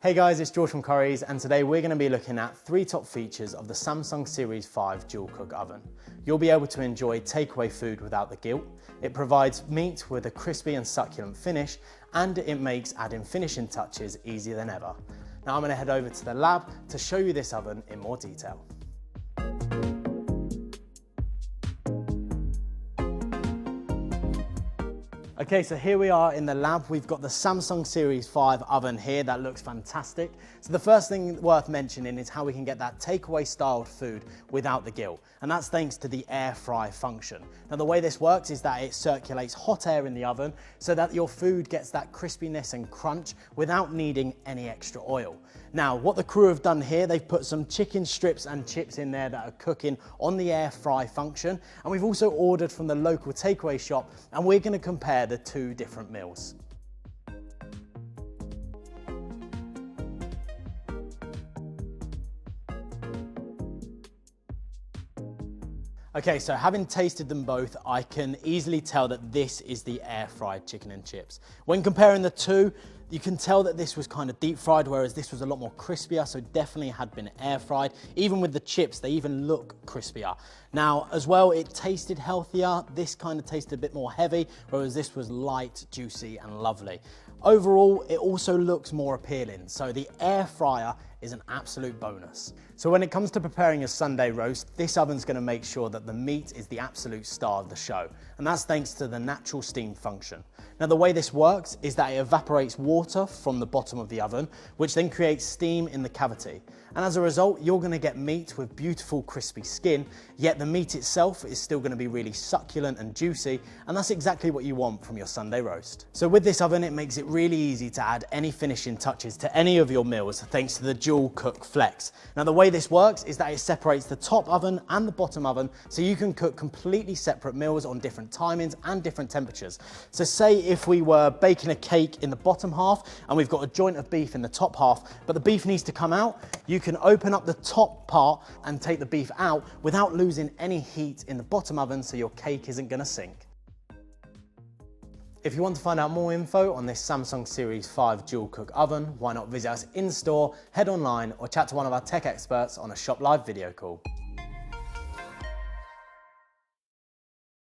Hey guys, it's George from Currys, and today we're going to be looking at 3 top features of the Samsung Series 5 dual cook oven. You'll be able to enjoy takeaway food without the guilt. It provides meat with a crispy and succulent finish, and it makes adding finishing touches easier than ever. Now I'm going to head over to the lab to show you this oven in more detail. Okay, so here we are in the lab. We've got the Samsung Series 5 oven here that looks fantastic. So the first thing worth mentioning is how we can get that takeaway styled food without the guilt. And that's thanks to the Airfry function. Now the way this works is that it circulates hot air in the oven so that your food gets that crispiness and crunch without needing any extra oil. Now what the crew have done here, they've put some chicken strips and chips in there that are cooking on the Airfry function. And we've also ordered from the local takeaway shop, and we're going to compare the 2 different meals. Okay, so having tasted them both, I can easily tell that this is the air-fried chicken and chips. When comparing the 2, you can tell that this was kind of deep fried, whereas this was a lot more crispier, so definitely had been air fried. Even with the chips, they even look crispier. Now, as well, it tasted healthier. This kind of tasted a bit more heavy, whereas this was light, juicy, and lovely. Overall, it also looks more appealing, so the air fryer is an absolute bonus. So when it comes to preparing a Sunday roast, this oven's going to make sure that the meat is the absolute star of the show, and that's thanks to the natural steam function. Now the way this works is that it evaporates water from the bottom of the oven, which then creates steam in the cavity. And as a result, you're going to get meat with beautiful crispy skin, yet the meat itself is still going to be really succulent and juicy, and that's exactly what you want from your Sunday roast. So with this oven, it makes it really easy to add any finishing touches to any of your meals thanks to the dual cook flex. Now the way this works is that it separates the top oven and the bottom oven, so you can cook completely separate meals on different timings and different temperatures. So say if we were baking a cake in the bottom half and we've got a joint of beef in the top half, but the beef needs to come out, you can open up the top part and take the beef out without losing any heat in the bottom oven, so your cake isn't going to sink. If you want to find out more info on this Samsung Series 5 dual cook oven, why not visit us in store, head online, or chat to one of our tech experts on a Shop Live video call.